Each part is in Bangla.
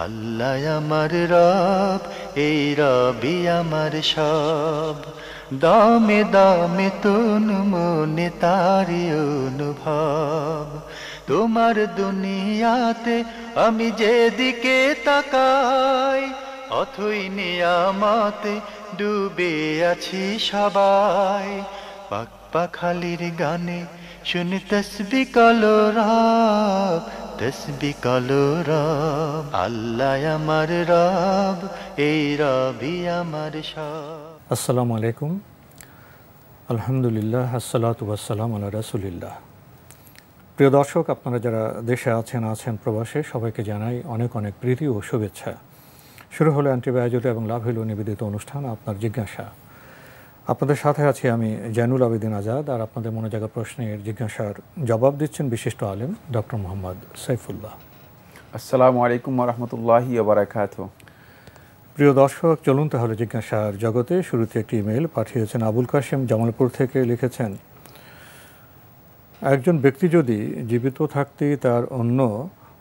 আল্লাহ আমার রব, এই রবি আমার সব। দামে দামে তন মনে তারি অনুভব। তোমার দুনিয়াতে আমি যেদিকে তাকাই, অথই নিয়ামতে ডুবে আছি সবাই। পাক পাখালির গানে শুনি তসবি কলো রব, তসবি কলো রব। আল্লাহ আমার রব, এই রবি আমার সব। আসসালামু আলাইকুম, আলহামদুলিল্লাহ, আসসালাতু ওয়াসসালাম আলা রাসূলিল্লাহ। প্রিয় দর্শক, আপনারা যারা দেশে আছেন প্রবাসে, সবাইকে জানাই অনেক অনেক প্রীতি ও শুভেচ্ছা। শুরু হলো অ্যান্টিবায়োটিক এবং লাভ হলো নিবেদিত অনুষ্ঠান আপনার জিজ্ঞাসা। আপনাদের সাথে আছি আমি জয়নুল আবেদিন আজাদ, আর আপনাদের মনে জাগা প্রশ্নের জিজ্ঞাসার জবাব দিচ্ছেন বিশিষ্ট আলেম ডক্টর মোহাম্মদ সাইফুল্লাহ। আসসালামু আলাইকুম ওয়া রাহমাতুল্লাহি ওয়া বারাকাতুহু। প্রিয় দর্শক, চলুন তাহলে জিজ্ঞাসার জগতে। শুরুতে একটি ইমেল পাঠিয়েছেন আবুল কাশেম জামালপুর থেকে। লিখেছেন, একজন ব্যক্তি যদি জীবিত থাকতে তার অন্য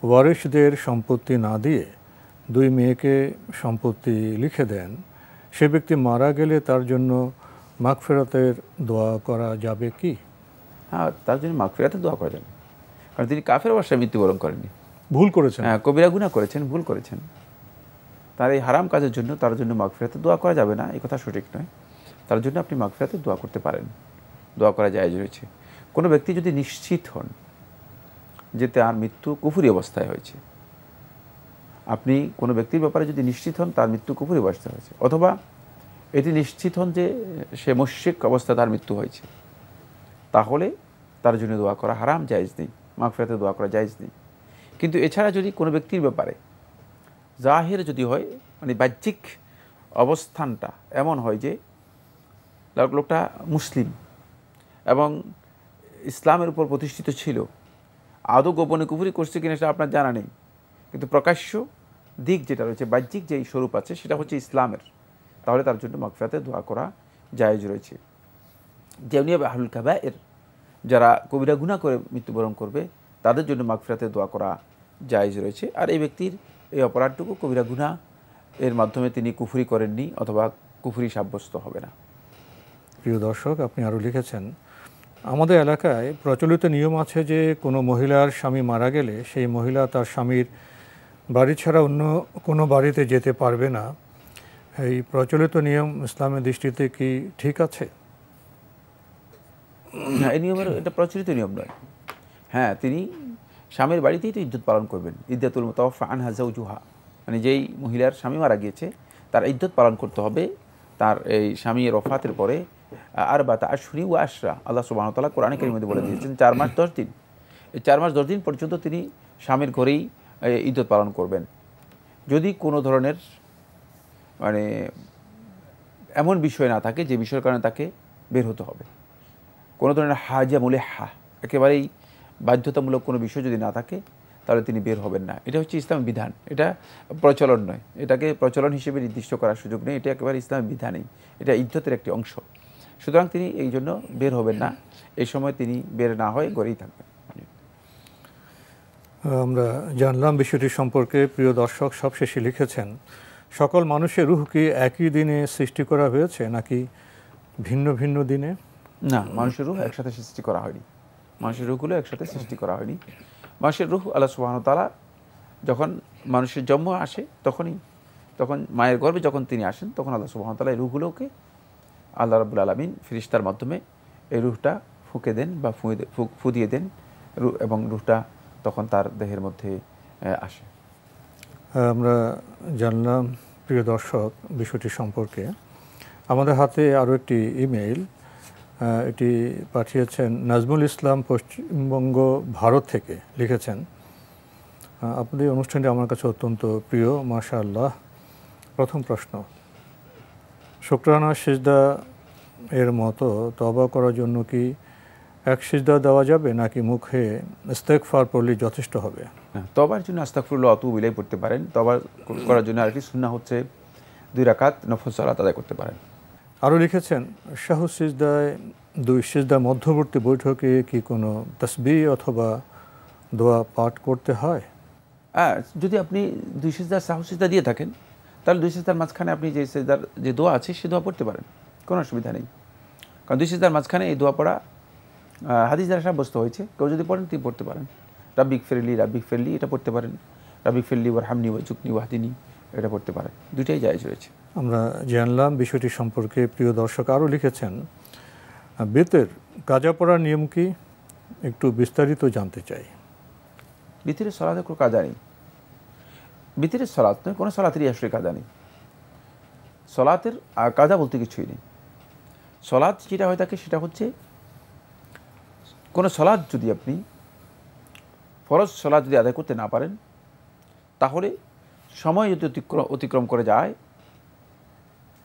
ওয়ারিসদের সম্পত্তি না দিয়ে দুই মেয়েকে সম্পত্তি লিখে দেন, সে ব্যক্তি মারা গেলে তার জন্য মাগফিরাতের দোয়া করা যাবে কি? হ্যাঁ, তার জন্য মাগফিরাতের দোয়া করা যাবে, কারণ তিনি কাফের অবস্থায় মৃত্যুবরণ করেননি। ভুল করেছেন, হ্যাঁ, কবিরা গুনাহ করেছেন, ভুল করেছেন। তার এই হারাম কাজের জন্য তার জন্য মাগফিরাতের দোয়া করা যাবে না, এই কথা সঠিক নয়। তার জন্য আপনি মাগফিরাতের দোয়া করতে পারেন, দোয়া করা জায়েজ রয়েছে। কোনো ব্যক্তি যদি নিশ্চিত হন যে তার মৃত্যু কুফরি অবস্থায় হয়েছে, আপনি কোনো ব্যক্তির ব্যাপারে যদি নিশ্চিত হন তার মৃত্যু কুফরি অবস্থায় হয়েছে, অথবা এটি নিশ্চিত হন যে সে মুশরিক অবস্থায় তার মৃত্যু হয়েছে, তাহলে তার জন্য দোয়া করা হারাম, জায়েজ নেই, মাগফিরাতে দোয়া করা জায়েজ নেই। কিন্তু এছাড়া যদি কোনো ব্যক্তির ব্যাপারে জাহির যদি হয়, মানে বাহ্যিক অবস্থানটা এমন হয় যে লোকটা মুসলিম এবং ইসলামের উপর প্রতিষ্ঠিত ছিল, আদৌ গোপনে কুফরি করছে কিনা সেটা আপনার জানা নেই, কিন্তু প্রকাশ্য দিক যেটা রয়েছে, বাহ্যিক যেই স্বরূপ আছে সেটা হচ্ছে ইসলামের, তাহলে তার জন্য মাগফিরাতে দোয়া করা জায়েজ রয়েছে। যেমনিভাবে আহলুল কাবায়ের, যারা কবিরা গুনাহ করে মৃত্যুবরণ করবে, তাদের জন্য মাগফিরাতে দোয়া করা জায়েজ রয়েছে। আর এই ব্যক্তির এই অপরাধটুকু কবিরা গুনাহ এর মাধ্যমে তিনি কুফরি করেননি, অথবা কুফরি সাব্যস্ত হবে না। প্রিয় দর্শক, আপনি আরও লিখেছেন, আমাদের এলাকায় প্রচলিত নিয়ম আছে যে কোনো মহিলার স্বামী মারা গেলে সেই মহিলা তার স্বামীর বাড়ি ছাড়া অন্য কোনো বাড়িতে যেতে পারবে না। এই প্রচলিত নিয়ম ইসলামের দৃষ্টিতে কি ঠিক আছে? না, এই নিয়মের এটা প্রচলিত নিয়ম নয়। হ্যাঁ, তিনি স্বামীর বাড়িতেই তো ইদ্যত পালন করবেন। ইদ্দাতুল মুতাওয়াফা আনহা যাওজুহা, মানে যেই মহিলার স্বামী মারা গিয়েছে তার ইদ্যত পালন করতে হবে তার এই স্বামীর ওফাতের পরে আরবাতা আশহুরি ওয়া আশরা। আল্লাহ সুবহানাহু ওয়া তাআলা কোরআনে কারীমে বলে দিয়েছেন 4 মাস 10 দিন। এই 4 মাস 10 দিন পর্যন্ত তিনি স্বামীর ঘরেই ইদ্যত পালন করবেন। যদি কোনো ধরনের মানে এমন বিষয় না থাকে যে বিষয়ের কারণে তাকে বের হতে হবে, কোনো ধরনের হাজা মুলেহা, একেবারেই বাধ্যতামূলক কোনো বিষয় যদি না থাকে, তাহলে তিনি বের হবেন না। এটা হচ্ছে ইসলামের বিধান, এটা প্রচলন নয়, এটাকে প্রচলন হিসেবে নির্দিষ্ট করার সুযোগ নেই, এটা একেবারে ইসলামের বিধানই, এটা ইদ্যতের একটি অংশ। সুতরাং তিনি এই জন্য বের হবেন না, এই সময় তিনি বের না হয়ে ঘরেই থাকবেন। আমরা জানলাম বিষয়টি সম্পর্কে। প্রিয় দর্শক, সবশেষে লিখেছেন, সকল মানুষের রূহ কি একই দিনে সৃষ্টি করা হয়েছে নাকি ভিন্ন ভিন্ন দিনে? না, মানুষের রূহ একসাথে সৃষ্টি করা হয়নি, মানুষের রূহগুলো একসাথে সৃষ্টি করা হয়নি। মানুষের রূহ আল্লাহ সুবহানাহু ওয়া তাআলা যখন মানুষের জন্ম আসে তখন মায়ের গর্ভে যখন তিনি আসেন, তখন আল্লাহ সুবহানাহু ওয়া তাআলা এই রূহগুলোকে আল্লাহ রাব্বুল আলামিন ফেরেশতার মাধ্যমে এই রূহটা ফুঁকে দেন বা ফু দিয়ে দেন, এবং রূহটা তখন তার দেহের মধ্যে আসে। আমরা জানলাম প্রিয় দর্শক বিষয়টি সম্পর্কে। আমাদের হাতে আরও একটি ইমেইল, এটি পাঠিয়েছেন নাজমুল ইসলাম, পশ্চিমবঙ্গ, ভারত থেকে। লিখেছেন, আপনাদের অনুষ্ঠানটি আমার কাছে অত্যন্ত প্রিয়, মাশাআল্লাহ। প্রথম প্রশ্ন, শুকরানা সিজদা এর মতো তওবা করার জন্য কি এক সিজদা দেওয়া যাবে নাকি মুখে ইস্তেগফার পড়লেই যথেষ্ট হবে? তওবার জন্য আস্তাগফিরুল্লাহ ওয়া আতুবু ইলাইহি পড়তে পারেন। তওবা করার জন্য আরেকটি সুন্নাহ হচ্ছে 2 রাকাত নফল সালাত আদায় করতে পারেন। আরও লিখেছেন, শাহু সিজদায় 2 সিজদার মধ্যবর্তী বৈঠকে কি কোনো তাসবিহ অথবা দোয়া পাঠ করতে হয়? যদি আপনি 2 সিজদার সাহু সিজদা দিয়ে থাকেন, তাহলে 2 সিজদার মাঝখানে আপনি যে সিজদার যে দোয়া আছে সে দোয়া পড়তে পারেন, কোনো অসুবিধা নেই। কারণ 2 সিজদার মাঝখানে এই দোয়া পড়া হাদিস দ্বারা সাব্যস্ত হয়েছে। কেউ যদি পড়েন তিনি পড়তে পারেন। রাব্বিক ফিরলি এটা পড়তে পারেন। রাব্বিক ফিরলি ওয়ারহামনি ওয়াজুকনি ওয়াহদিনি এটা পড়তে পারেন। দুইটাই জায়েজ রয়েছে। আমরা জানলাম বিষয়টি সম্পর্কে। প্রিয় দর্শক আরও লিখেছেন, বেতের কাজা পড়ার নিয়ম কি, একটু বিস্তারিত জানতে চাই। বিতিরের সলাতের কোনো কাজা নেই। বিতিরের সলাত নয়, কোনো সলাতেরই আসলে কাজা নেই। সলাতের কাজা বলতে কিছুই নেই। সলাত যেটা হয়ে থাকে সেটা হচ্ছে, কোনো সলাত যদি আপনি ফরজ সলাত যদি আদায় করতে না পারেন, তাহলে সময় যদি অতিক্রম করে যায়,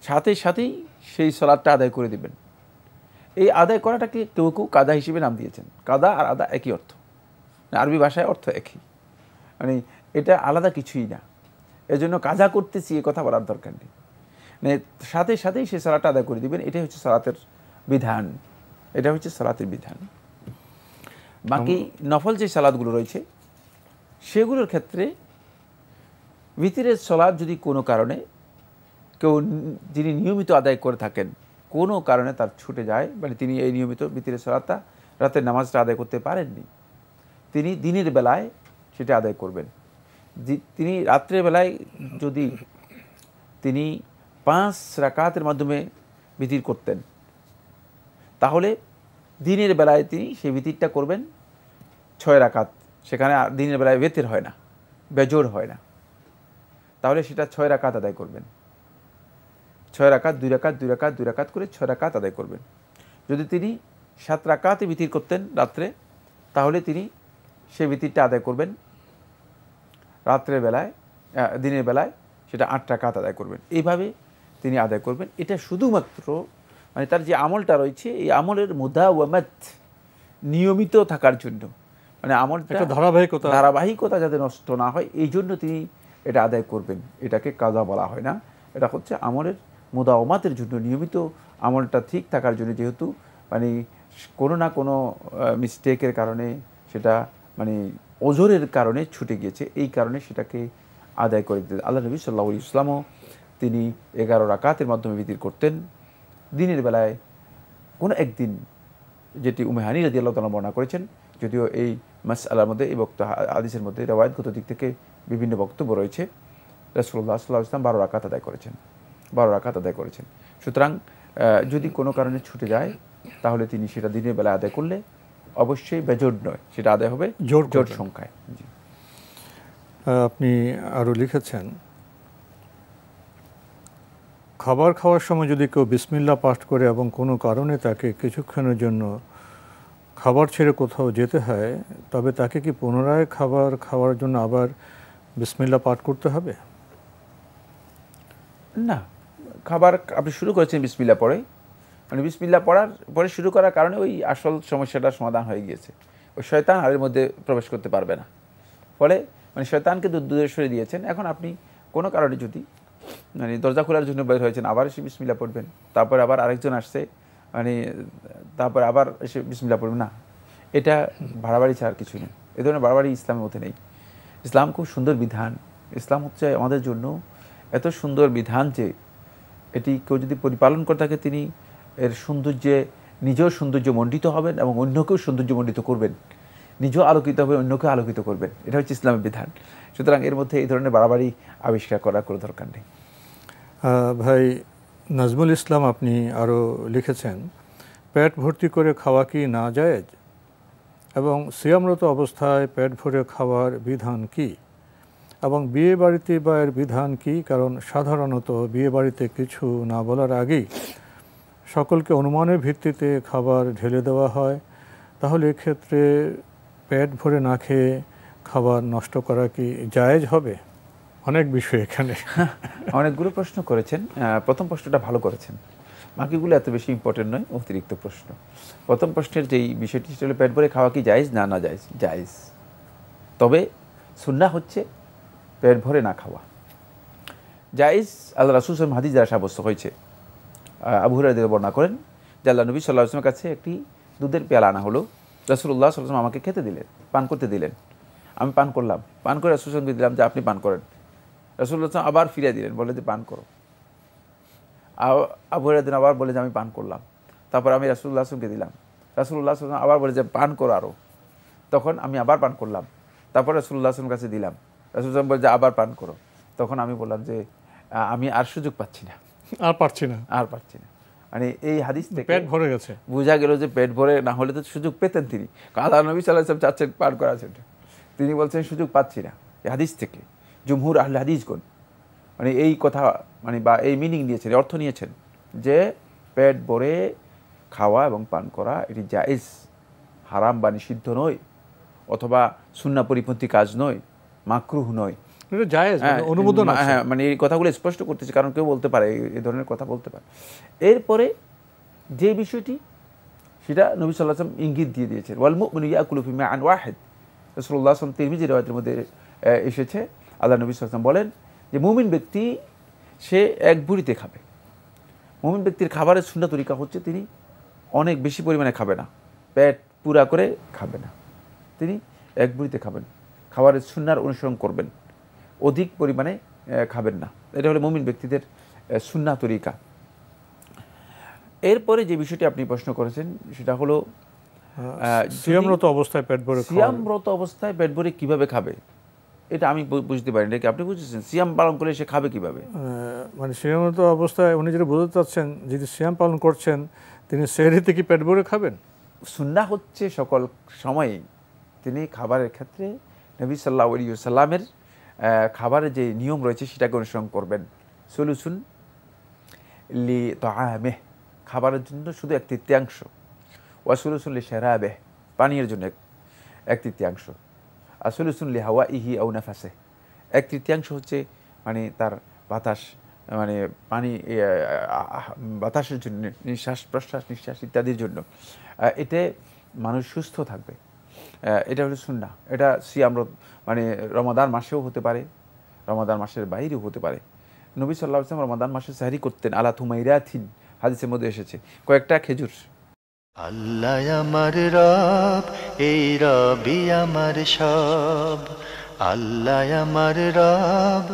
সাথে সাথেই সেই সলাতটা আদায় করে দেবেন। এই আদায় করাটাকে কেউ কেউ কাদা হিসেবে নাম দিয়েছেন। কাদা আর আদা একই অর্থ, আরবি ভাষায় অর্থ একই, মানে এটা আলাদা কিছুই না। এজন্য কাজা করতেছি এ কথা বলার দরকার নেই, মানে সাথে সাথেই সেই সলাতটা আদায় করে দিবেন। এটাই হচ্ছে সলাতের বিধান, এটা হচ্ছে সলাতের বিধান। বাকি নফল যে সালাদগুলো রয়েছে সেগুলোর ক্ষেত্রে ভিতরের সলাদ যদি কোনো কারণে কেউ যিনি নিয়মিত আদায় করে থাকেন, কোনো কারণে তার ছুটে যায়, মানে তিনি এই নিয়মিত ভিতরের সলাদটা রাতের নামাজটা আদায় করতে পারেননি, তিনি দিনের বেলায় সেটা আদায় করবেন। তিনি রাত্রের বেলায় যদি তিনি 5 রাকাতের মাধ্যমে ভিতির করতেন, তাহলে দিনের বেলায় তিনি সেই ভিতিরটা করবেন 6 রাকাত। সেখানে দিনের বেলায় বেতের হয় না, বেজোড় হয় না, তাহলে সেটা 6 রাকাত আদায় করবেন। 6 রাকাত 2 রাকাত 2 রাকাত 2 রাকাত করে 6 রাকাত আদায় করবেন। যদি তিনি 7 রাকাতে ভিতির করতেন রাত্রে, তাহলে তিনি সেই ভিতিরটা আদায় করবেন রাত্রের বেলায়, দিনের বেলায় সেটা 8 রাকাত আদায় করবেন। এইভাবে তিনি আদায় করবেন। এটা শুধুমাত্র মানে তার যে আমলটা রয়েছে এই আমলের মুদাওয়ামাত, নিয়মিত থাকার জন্য, মানে আমলটা ধারাবাহিকতা যাতে নষ্ট না হয় এই জন্য তিনি এটা আদায় করবেন। এটাকে কাজা বলা হয় না, এটা হচ্ছে আমলের মুদাওয়ামাতের জন্য, নিয়মিত আমলটা ঠিক থাকার জন্য। যেহেতু মানে কোনো না কোনো মিস্টেকের কারণে সেটা মানে ওজরের কারণে ছুটে গিয়েছে, এই কারণে সেটাকে আদায় করে দিতেন। আল্লাহ নবী সাল্লাল্লাহু আলাইহি ওয়াসাল্লামও তিনি 11 রাকাতের মাধ্যমে ভিতির করতেন দিনের বেলায়। কোনো একদিন, যেটি উম্মে হানি রাদিয়াল্লাহু তাআলা বর্ণনা করেছেন, যদিও এই মাসআলার মধ্যে এই হাদিসের মধ্যে রওয়ায়াতগত দিক থেকে বিভিন্ন বক্তব্য রয়েছে, রাসূলুল্লাহ সাল্লাল্লাহু আলাইহি ওয়াসাল্লাম 12 রাকাত আদায় করেছেন, 12 রাকাত আদায় করেছেন। সুতরাং যদি কোনো কারণে ছুটে যায় তাহলে তিনি সেটা দিনের বেলা আদায় করলে অবশ্যই বেজোড় নয়, সেটা আদায় হবে জোড় সংখ্যায়। আপনি আরও লিখেছেন, খাবার খাওয়ার সময় যদি কেউ বিসমিল্লাহ পাঠ করে এবং কোনো কারণে তাকে কিছুক্ষণের জন্য খাবার ছেড়ে কোথাও যেতে হয়, তবে তাকে কি পুনরায় খাবার খাওয়ার জন্য আবার বিসমিল্লাহ পাঠ করতে হবে? না, খাবার আপনি শুরু করেছেন বিসমিল্লাহ পড়ে, মানে বিসমিল্লাহ পড়ার পরে শুরু করার কারণে ওই আসল সমস্যাটার সমাধান হয়ে গিয়েছে। ওই শয়তান আর এর মধ্যে প্রবেশ করতে পারবে না, ফলে মানে শয়তানকে দূরে সরিয়ে দিয়েছেন। এখন আপনি কোনো কারণে যদি মানে দরজা খোলার জন্য বের হয়েছেন, আবার এসে বিসমিল্লাহ পড়বেন, তারপরে আবার আরেকজন আসছে, মানে তারপরে আবার এসে বিসমিল্লাহ পড়বেন না, এটা বাড়াবাড়ি ছাড়া আর কিছুই নেই। এ ধরনের বাড়াবাড়ি ইসলামের মধ্যে নেই। ইসলাম খুব সুন্দর বিধান। ইসলাম হচ্ছে আমাদের জন্য এত সুন্দর বিধান যে এটি কেউ যদি পরিপালন করে থাকে তিনি এর সৌন্দর্যে নিজেও সৌন্দর্য মণ্ডিত হবেন এবং অন্যকেও সৌন্দর্য মণ্ডিত করবেন, নিজেও আলোকিত হবে, অন্যকেও আলোকিত করবেন। এটা হচ্ছে ইসলামের বিধান। সুতরাং এর মধ্যে এই ধরনের বাড়াবাড়ি আবিষ্কার করার কোনো দরকার নেই। ভাই নাজমুল ইসলাম আপনি আরও লিখেছেন, পেট ভর্তি করে খাওয়া কি না জায়েজ, এবং সিয়ামরত অবস্থায় পেট ভরে খাওয়ার বিধান কি, এবং বিয়ে বাড়িতে বা এর বিধান কি? কারণ সাধারণত বিয়ে বাড়িতে কিছু না বলার আগেই সকলকে অনুমানের ভিত্তিতে খাবার ঢেলে দেওয়া হয়, তাহলে এক্ষেত্রে পেট ভরে না খেয়ে খাবার নষ্ট করা কি জায়েজ হবে? অনেক বিষয় এখানে, অনেকগুলো প্রশ্ন করেছেন। প্রথম প্রশ্নটা ভালো করেছেন, বাকিগুলো এত বেশি ইম্পর্টেন্ট নয়, অতিরিক্ত প্রশ্ন। প্রথম প্রশ্নের যেই বিষয়টি সেটা হলো পেট ভরে খাওয়া কি জায়েজ না না জায়েজ? জায়েজ, তবে সুন্নাহ হচ্ছে পেট ভরে না খাওয়া। জায়েজ আল্লাহ রাসূল সাল্লাল্লাহু আলাইহি ওয়াসাল্লাম হাদিস দ্বারা সাব্যস্ত হয়েছে। আবু হুরায়রা বর্ণনা করেন যে আল্লাহ নবী সাল্লাল্লাহু আলাইহি ওয়াসাল্লামের কাছে একটি দুধের পেয়ালা আনা হলো, রাসূলুল্লাহ সাল্লাল্লাহু আলাইহি ওয়াসাল্লাম আমাকে খেতে দিলেন, পান করতে দিলেন। আমি পান করলাম, পান করে রাসূলুল্লাহকে দিলাম যে আপনি পান করেন। রাসূলুল্লাহ আবার ফিরিয়ে দিলেন, বলে যে পান করো। আবু হুরায়রা আবার বলে যে আমি পান করলাম। তারপর আমি রাসূলুল্লাহকে দিলাম, রাসূলুল্লাহ আবার বলে যে পান করো আরও। তখন আমি আবার পান করলাম, তারপর রাসূলুল্লাহর কাছে দিলাম, রাসূলুল্লাহ বলে যে আবার পান করো। তখন আমি বললাম যে আমি আর সুযোগ পাচ্ছি না, আর পারছি না। মানে এই হাদিস থেকে পেট ভরে গেছে, বোঝা গেল যে পেট ভরে না হলে তো সুযোগ পেতেন তিনি। আল্লাহ নবী সাল্লাল্লাহু আলাইহি ওয়াসাল্লাম চাচ্ছেন পান করার জন্য, তিনি বলছেন সুযোগ পাচ্ছি না। এই হাদিস থেকে জুমহুর আহলে হাদিসগণ মানে এই কথা মানে বা এই মিনিং নিয়েছেন, অর্থ নিয়েছেন যে পেট ভরে খাওয়া এবং পান করা এটি জায়েজ, হারাম বা নিষিদ্ধ নয়, অথবা সুন্নাহ পরিপন্থী কাজ নয়, মাকরুহ নয়, এটা জায়েজ, মানে অনুমোদন আছে। হ্যাঁ, মানে এই কথাগুলো স্পষ্ট করতেছে, কারণ কেউ বলতে পারে এই ধরনের কথা বলতে পারে। এরপরে যে বিষয়টি সেটা নবী সাল্লাল্লাহু আলাইহি ওয়াসাল্লাম ইঙ্গিত দিয়ে দিয়েছেন, ওয়াল মুমিনু ইয়াকুলু ফি মা'আন ওয়াহিদ। রাসূলুল্লাহ সাল্লাল্লাহু আলাইহি ওয়াসাল্লাম তিরমিজি riwayat-এর মধ্যে এসেছে, আল্লাহ নবী সাল্লাল্লাহু আলাইহি ওয়াসাল্লাম বলেন যে মুমিন ব্যক্তি সে এক বুড়িতে খাবে। মুমিন ব্যক্তির খাবারের সুন্নাহ তরিকা হচ্ছে তিনি অনেক বেশি পরিমাণে খাবে না, পেট পুরা করে খাবে না, তিনি এক বুড়িতে খাবেন, খাবারের সুন্নাহর অনুসরণ করবেন, অধিক পরিমাণে খাবেন না। এটা হলো মুমিন ব্যক্তিদের সুন্নাহ তরিকা। এরপরে যে বিষয়টি আপনি প্রশ্ন করেছেন সেটা হলো সিয়ামরত অবস্থায় পেট ভরে খাওয়া। সিয়ামরত অবস্থায় পেট ভরে কিভাবে খাবে, এটা আমি বুঝতে পারি না। এটা কি আপনি বুঝেছেন? সিয়াম পালন করলে সে খাবে কিভাবে? মানে সিয়ামরত অবস্থায় উনি যেটা বোঝাতে চাচ্ছেন, যদি সিয়াম পালন করছেন তিনি সেহরিতে কি পেট ভরে খাবেন? সুন্নাহ হচ্ছে সকল সময়ে তিনি খাবারের ক্ষেত্রে নবী সাল্লাল্লাহু আলাইহি ওয়াসাল্লামের খাবারের যে নিয়ম রয়েছে সেটাকে অনুসরণ করবেন। সলুসুন লি তাআমিহ, খাবারের জন্য শুধু 1/3, ওয়া সলুসুন লি শারাবিহ, পানীয়ের জন্য 1/3, আর সলুসুন লি হাওয়াইহি আও নাফাসিহ, 1/3 হচ্ছে মানে তার বাতাস, মানে পানি বাতাসের জন্য, নিঃশ্বাস প্রশ্বাস নিঃশ্বাস ইত্যাদির জন্য। এতে মানুষ সুস্থ থাকবে, এটা হলো সুন্নাহ। এটা সিয়ামরত মানে রমাদান মাসেও হতে পারে, রমাদান মাসের বাইরেও হতে পারে। নবী সাল্লাল্লাহু আলাইহি ওয়াসাল্লাম রমাদান মাসে সাহরি করতেন, আলা তুমাইরাতিন, হাদিসের মধ্যে এসেছে কয়েকটা খেজুর। আল্লাহ আমার রব, এই রবি আমার সব, আল্লাহ আমার রব,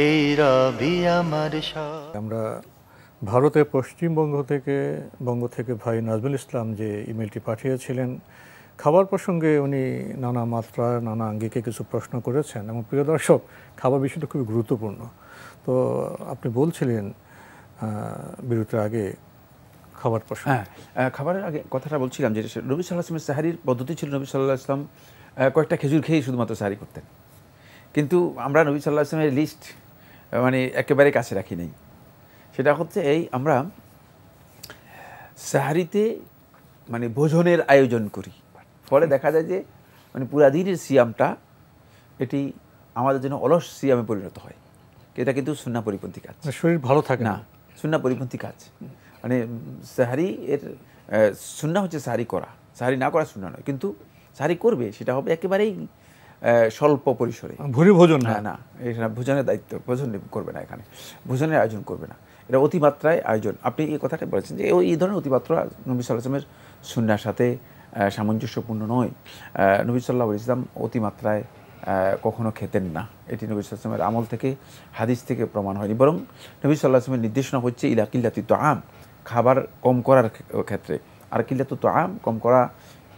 এই রবি আমার সব। আমরা ভারতের পশ্চিমবঙ্গ থেকে ভাই নাজমুল ইসলাম যে ইমেলটি পাঠিয়েছিলেন, খাবার প্রসঙ্গে উনি নানা মাত্রা নানা আঙ্গিকে কিছু প্রশ্ন করেছেন। এবং প্রিয় দর্শক, খাবার বিষয়টা খুবই গুরুত্বপূর্ণ। তো আপনি বলছিলেন বিরতির আগে খাবার প্রসঙ্গে। হ্যাঁ, খাবারের আগে কথাটা বলছিলাম যে নবী সাল্লাল্লাহু আলাইহি ওয়াসাল্লামের সাহরির পদ্ধতি ছিল, নবী সাল্লাল্লাহু আলাইহি ওয়াসাল্লাম কয়েকটা খেজুর খেয়েই শুধুমাত্র সাহরি করতেন। কিন্তু আমরা নবী সাল্লাল্লাহু আলাইহি ওয়াসাল্লামের লিস্ট মানে একেবারে কাছে রাখি নাই। সেটা হচ্ছে এই, আমরা সাহরিতে মানে ভোজনের আয়োজন করি, ফলে দেখা যায় যে মানে পুরা দিনের সিয়ামটা এটি আমাদের জন্য অলস সিয়ামে পরিণত হয়। এটা কিন্তু সুন্নাহ পরিপন্থী কাজ, শরীর ভালো থাকে না, সুন্নাহ পরিপন্থী কাজ। মানে সাহারি এর সুন্নাহ হচ্ছে সাহারি করা, সাহারি না করা সুন্নাহ নয়, কিন্তু সাহারি করবে সেটা হবে একেবারেই স্বল্প পরিসরে, ভুরি ভোজন না, এখানে ভোজনের দায়িত্ব, ভোজন করবে না, এখানে ভোজনের আয়োজন করবে না, এটা অতিমাত্রায় আয়োজন। আপনি এই কথাটা বলেছেন যে এই ধরনের অতিমাত্রা নবী সাল্লাল্লাহু আলাইহি ওয়াসাল্লামের সুন্নাহর সাথে সামঞ্জস্যপূর্ণ নয়। নবী সাল্লাল্লাহু আলাইহি ওয়াসাল্লাম অতিমাত্রায় কখনো খেতেন না, এটি নবী সাল্লাল্লাহু আলাইহি ওয়াসাল্লামের আমল থেকে, হাদিস থেকে প্রমাণ হয়নি। বরং নবী সাল্লাল্লাহু আলাইহি ওয়াসাল্লামের নির্দেশনা হচ্ছে ইলা কিল্লাতি তাআম, খাবার কম করার ক্ষেত্রে। আর কিল্লাতু তাআম, কম করা,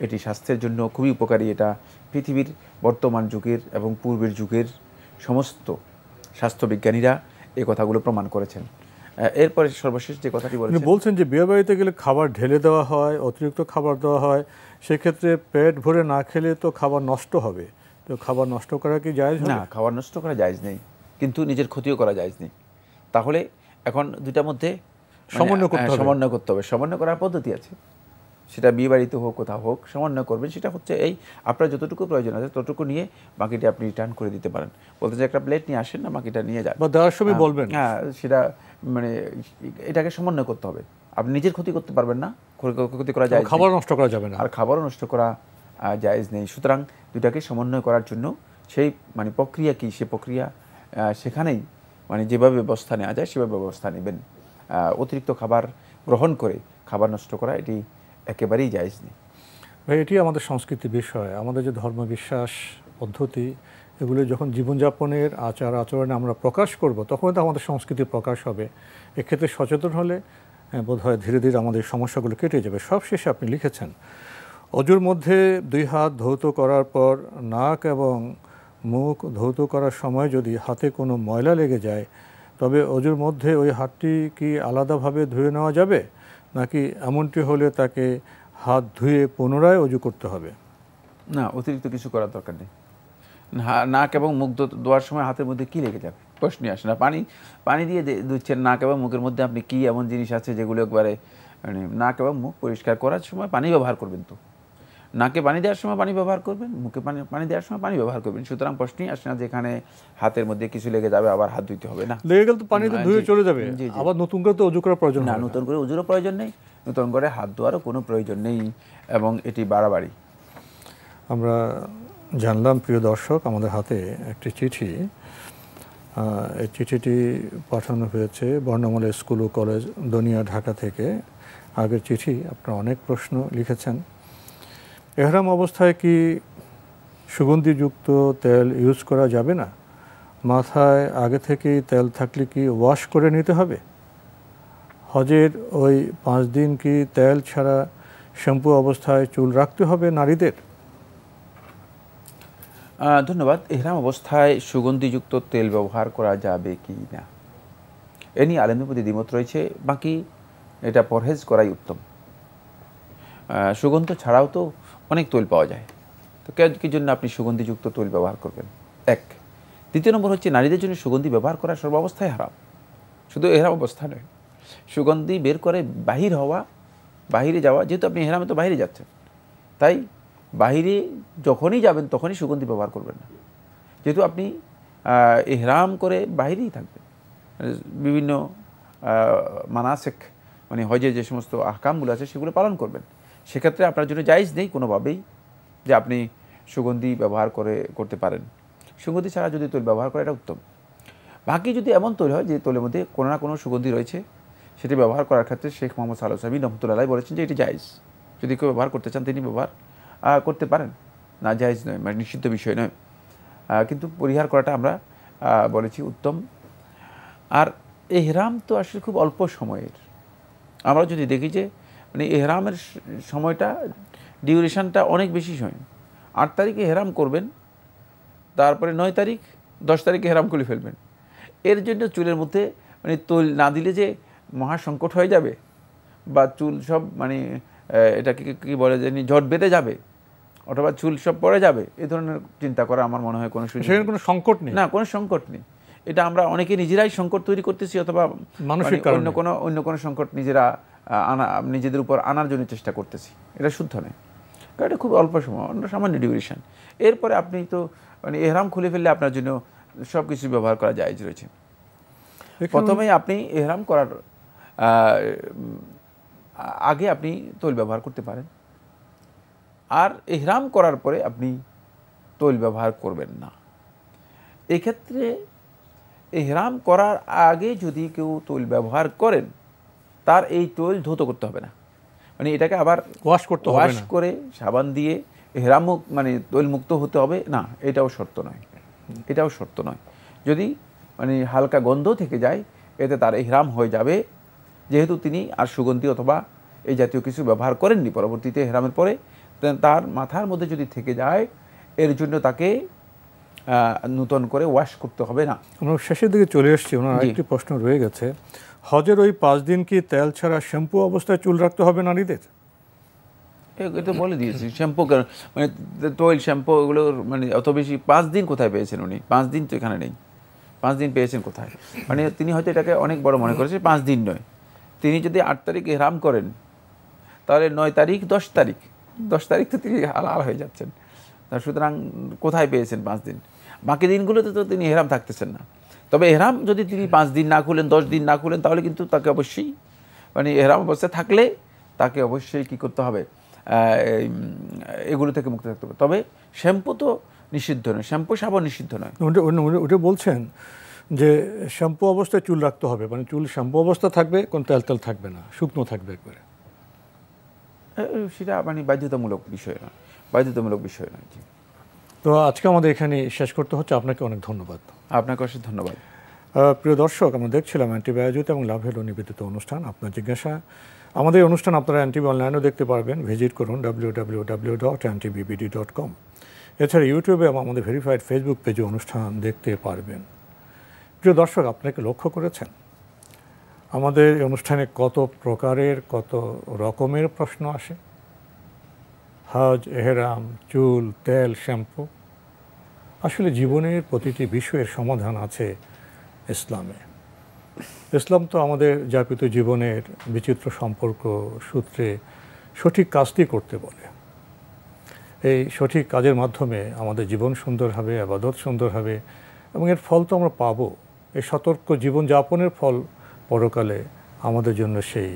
এটি স্বাস্থ্যের জন্য খুবই উপকারী। এটা পৃথিবীর বর্তমান যুগের এবং পূর্বের যুগের সমস্ত স্বাস্থ্যবিজ্ঞানীরা এই কথাগুলো প্রমাণ করেছেন। এরপরে সর্বশেষ যে কথাটি বলছেন যে বিয়ে বাড়িতে গেলে খাবার ঢেলে দেওয়া হয়, অতিরিক্ত খাবার দেওয়া হয়, সেক্ষেত্রে পেট ভরে না খেলে তো খাবার নষ্ট হবে। তো খাবার নষ্ট করা কি জায়েজ? না, খাবার নষ্ট করা জায়েজ নেই, কিন্তু নিজের ক্ষতিও করা জায়েজ নেই। তাহলে এখন দুইটার মধ্যে সমন্বয় করতে হবে। সমন্বয় করার পদ্ধতি আছে, সেটা বিয়ে বাড়িতে হোক কোথাও হোক, সমন্বয় করবেন। সেটা হচ্ছে এই, আপনার যতটুকু প্রয়োজন আছে ততটুকু নিয়ে বাকিটা আপনি রিটার্ন করে দিতে পারেন। বলতে যে একটা প্লেট নিয়ে আসেন না, বাকিটা নিয়ে যান, বা দেওয়ার সময় বলবেন। হ্যাঁ, সেটা মানে এটাকে সমন্বয় করতে হবে। আপনি নিজের ক্ষতি করতে পারবেন না, ক্ষতি করা যায়, খাবার নষ্ট করা যাবে না, আর খাবারও নষ্ট করা জায়েজ নেই। সুতরাং দুটাকে সমন্বয় করার জন্য সেই মানে প্রক্রিয়া কি, সে প্রক্রিয়া সেখানেই মানে যেভাবে ব্যবস্থা নেওয়া যায় সেভাবে ব্যবস্থা নেবেন। অতিরিক্ত খাবার গ্রহণ করে খাবার নষ্ট করা এটি একেবারেই জায়েজ নেই। ভাই, এটি আমাদের সংস্কৃতির বিষয়। আমাদের যে ধর্মবিশ্বাস পদ্ধতি, এগুলো যখন জীবনযাপনের আচার আচরণে আমরা প্রকাশ করব, তখন তো আমাদের সংস্কৃতির প্রকাশ হবে। এক্ষেত্রে সচেতন হলে বোধহয় ধীরে ধীরে আমাদের সমস্যাগুলো কেটে যাবে। সব শেষে আপনি লিখেছেন, অজুর মধ্যে 2 হাত ধৌত করার পর নাক এবং মুখ ধৌত করার সময় যদি হাতে কোনো ময়লা লেগে যায়, তবে অজুর মধ্যে ওই হাতটি কি আলাদাভাবে ধুয়ে নেওয়া যাবে, নাকি এমনটি হলে তাকে হাত ধুয়ে পুনরায় অজু করতে হবে? না, অতিরিক্ত কিছু করার দরকার নেই। নাক এবং মুখ ধোয়ার সময় হাতের মধ্যে কি লেগে যাবে, প্রশ্নই আসে না। পানি দিয়ে ধুচ্ছেন নাক এবং মুখের মধ্যে, আপনি কি এমন জিনিস আছে যেগুলো একবারে মানে নাক এবং মুখ পরিষ্কার করার সময় পানি ব্যবহার করবেন? তো নাকে পানি দেওয়ার সময় পানি ব্যবহার করবেন, মুখে পানি দেওয়ার সময় পানি ব্যবহার করবেন। সুতরাং প্রশ্নই আসে না যেখানে হাতের মধ্যে কিছু লেগে যাবে আবার হাত ধুইতে হবে। না, লেগে গেলে তো পানিতে ধুয়ে চলে যাবে, আবার নতুন করে তো অজু করার প্রয়োজন না। নতুন করে অজুরও প্রয়োজন নেই, নতুন করে হাত ধোয়ারও কোনো প্রয়োজন নেই, এবং এটি বাড়াবাড়ি। আমরা জানলাম, প্রিয় দর্শক, আমাদের হাতে একটি চিঠি। এই চিঠিটি পাঠানো হয়েছে বর্ণমালা স্কুল ও কলেজ, দনিয়া, ঢাকা থেকে। আগের চিঠি, আপনারা অনেক প্রশ্ন লিখেছেন। এহরাম অবস্থায় কি সুগন্ধিযুক্ত তেল ইউজ করা যাবে না? মাথায় আগে থেকেই তেল থাকলে কি ওয়াশ করে নিতে হবে? হজের ওই 5 দিন কি তেল ছাড়া শ্যাম্পু অবস্থায় চুল রাখতে হবে নারীদের? ধন্যবাদ। এহরাম অবস্থায় সুগন্ধিযুক্ত তেল ব্যবহার করা যাবে কি না, এ নিয়ে আলেমদের প্রতি দ্বিমত রয়েছে। বাকি এটা পরহেজ করাই উত্তম। সুগন্ধ ছাড়াও তো অনেক তৈল পাওয়া যায়, তো কি জন্য আপনি সুগন্ধিযুক্ত তৈল ব্যবহার করবেন? এক। দ্বিতীয় নম্বর হচ্ছে, নারীদের জন্য সুগন্ধি ব্যবহার করা সর্বাবস্থায় হারাম, শুধু এহরাম অবস্থা নয়। সুগন্ধি বের করে বাহিরে যাওয়া, যেহেতু আপনি এহরামে তো বাইরে যাচ্ছেন, তাই বাহিরে যখনই যাবেন তখনই সুগন্ধি ব্যবহার করবেন না। যেহেতু আপনি এহরাম করে বাইরেই থাকবেন, বিভিন্ন মানাসিক মানে হজের যে সমস্ত আহকামগুলো আছে সেগুলো পালন করবেন, সেক্ষেত্রে আপনার জন্য জায়েজ নেই কোনোভাবেই যে আপনি সুগন্ধি ব্যবহার করতে পারেন। সুগন্ধি ছাড়া যদি তৈল ব্যবহার করে, এটা উত্তম। বাকি যদি এমন তৈল হয় যে তৈলের মধ্যে কোনো না কোনো সুগন্ধি রয়েছে, সেটি ব্যবহার করার ক্ষেত্রে শেখ মোহাম্মদ সাল্লাহ সাল্লাম রহমতুল্লাহ বলেছেন যে এটি জায়েজ। যদি কেউ ব্যবহার করতে চান তিনি ব্যবহার করতে পারেন, না জায়েজ নয়, মানে নিষিদ্ধ বিষয় নয়। কিন্তু পরিহার করাটা আমরা বলেছি উত্তম। আর এহরাম তো আসলে খুব অল্প সময়ের। আমরা যদি দেখি যে মানে এহরামের সময়টা, ডিউরেশনটা অনেক বেশি সময়। 8 তারিখে এহরাম করবেন, তারপরে 9 তারিখ 10 তারিখে এহরাম খুলে ফেলবেন। এর জন্য চুলের মধ্যে মানে তৈল না দিলে যে মহা সংকট হয়ে যাবে, বা চুল সব মানে এটাকে কী বলে জানি ঝট বেঁধে যাবে, অথবা চুল সব পড়ে যাবে, এই ধরনের চিন্তা করা আমার মনে হয় কোনো সংকট নেই। না, কোনো সংকট নেই। এটা আমরা অনেকে নিজেরাই সংকট তৈরি করতেছি, অথবা অন্য কোনো সংকট নিজেদের উপর আনার জন্য চেষ্টা করতেছি। এটা শুদ্ধ নয়, কারণ এটা খুব অল্প সময়, সামান্য ডিউরেশন। এরপরে আপনি তো মানে এহরাম খুলে ফেললে আপনার জন্য সব কিছু ব্যবহার করা জায়েজ রয়েছে। প্রথমেই আপনি এহরাম করার আগে আপনি তৈল ব্যবহার করতে পারেন, আর এহরাম করার পরে আপনি তৈল ব্যবহার করবেন না। এক্ষেত্রে এহরাম করার আগে যদি কেউ তৈল ব্যবহার করেন, তার এই তৈল ধৌত করতে হবে না, মানে এটাকে আবার ওয়াশ করে সাবান দিয়ে এহরাম মানে তৈল মুক্ত হতে হবে না, এটাও শর্ত নয়। যদি মানে হালকা গন্ধ থেকে যায়, এতে তার এহরাম হয়ে যাবে, যেহেতু তিনি আর সুগন্ধি অথবা এই জাতীয় কিছু ব্যবহার করেননি পরবর্তীতে এহরামের পরে। তার মাথার মধ্যে যদি থেকে যায়, এর জন্য তাকে নতুন করে ওয়াশ করতে হবে না। আমরা শেষের দিকে চলে এসেছি, ওনার আরেকটি প্রশ্ন রয়ে গেছে। হজের ওই 5 দিন কি তেল ছাড়া শ্যাম্পু অবস্থায় চুল রাখতে হবে নারীদের? এটা বলে দিয়েছি, শ্যাম্পু মানে তৈল শ্যাম্পু এগুলোর মানে অত বেশি 5 দিন কোথায় পেয়েছেন উনি? 5 দিন তো এখানে নেই। 5 দিন পেয়েছেন কোথায়? মানে তিনি হয়তো এটাকে অনেক বড় মনে করেছেন। 5 দিন নয়, তিনি যদি 8 তারিখ এহরাম করেন, তাহলে 9 তারিখ 10 তারিখ তো তিনি হালাল হয়ে যাচ্ছেন। সুতরাং কোথায় পেয়েছেন 5 দিন? বাকি দিনগুলোতে তো তিনি এহরাম থাকতেছেন না। তবে এহরাম যদি তিনি 5 দিন না খুলেন, 10 দিন না খুলেন, তাহলে কিন্তু তাকে অবশ্যই মানে এহরাম অবস্থায় থাকলে তাকে অবশ্যই কী করতে হবে, এগুলো থেকে মুক্ত থাকতে হবে। তবে শ্যাম্পু তো নিষিদ্ধ নয়, শ্যাম্পু সাবান নিষিদ্ধ নয়। ওটা বলছেন যে শ্যাম্পু অবস্থায় চুল রাখতে হবে, মানে চুল শ্যাম্পু অবস্থা থাকবে, কোন তেল থাকবে না, শুকনো থাকবে একবারে। সেটা মানে বাধ্যতামূলক বিষয় নয়। তো আজকে আমাদের এখানে শেষ করতে হচ্ছে। আপনাকে অনেক ধন্যবাদ। আপনাকে অশেষ ধন্যবাদ। প্রিয় দর্শক, আমরা দেখছিলাম অ্যান্টিবায়োটিক এবং লাভ হেলো নিবেদিত অনুষ্ঠান আপনার জিজ্ঞাসা। আমাদের এই অনুষ্ঠান আপনারা এনটিভি অনলাইনেও দেখতে পারবেন। ভিজিট করুন www.ntbbd.com। এছাড়া ইউটিউবে এবং আমাদের ভেরিফাইড ফেসবুক পেজে অনুষ্ঠান দেখতে পারবেন। প্রিয় দর্শক, আপনাকে লক্ষ্য করেছেন আমাদের এই অনুষ্ঠানে কত প্রকারের কত রকমের প্রশ্ন আসে? হজ, এহরাম, চুল, তেল, শ্যাম্পু। আসলে জীবনের প্রতিটি বিষয়ের সমাধান আছে ইসলামে। ইসলাম তো আমাদের যাপিত জীবনের বিচিত্র সম্পর্ক সূত্রে সঠিক কাজটি করতে বলে। এই সঠিক কাজের মাধ্যমে আমাদের জীবন সুন্দর হবে, ইবাদত সুন্দর হবে এবং এর ফল তো আমরা পাবো। এই সতর্ক জীবনযাপনের ফল পরকালে আমাদের জন্য সেই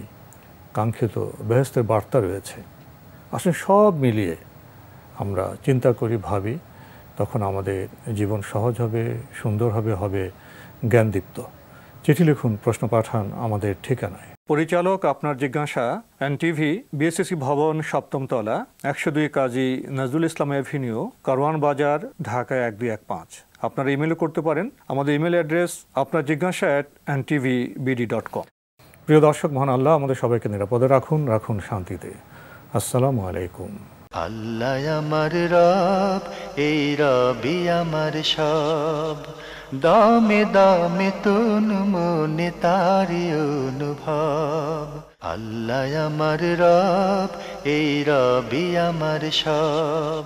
কাঙ্ক্ষিত বেহেশতের বার্তা রয়েছে। আসলে সব মিলিয়ে আমরা চিন্তা করি, ভাবি, তখন আমাদের জীবন সহজ হবে, সুন্দর হবে, হবে জ্ঞানদীপ্ত। চিঠি লিখুন, প্রশ্ন পাঠান আমাদের ঠিকানায়। পরিচালক আপনার জিজ্ঞাসা, এনটিভি, বিএসসি ভবন, 7ম তলা, 102 কাজী নজরুল ইসলাম এভিনিউ, কারওয়ান বাজার, ঢাকা 1215। আপনারা ইমেলও করতে পারেন। আমাদের ইমেল অ্যাড্রেস আপনার জিজ্ঞাসা @ntvbd.com। প্রিয় দর্শক, মহান আল্লাহ আমাদের সবাইকে নিরাপদে রাখুন, রাখুন শান্তিতে। আসসালামু আলাইকুম। আল্লাহ আমার রব, এই রবি আমার সব, দামে দামে তুন মনে তারি অনুভব। আল্লাহ আমার রব, এই রবি আমার সব।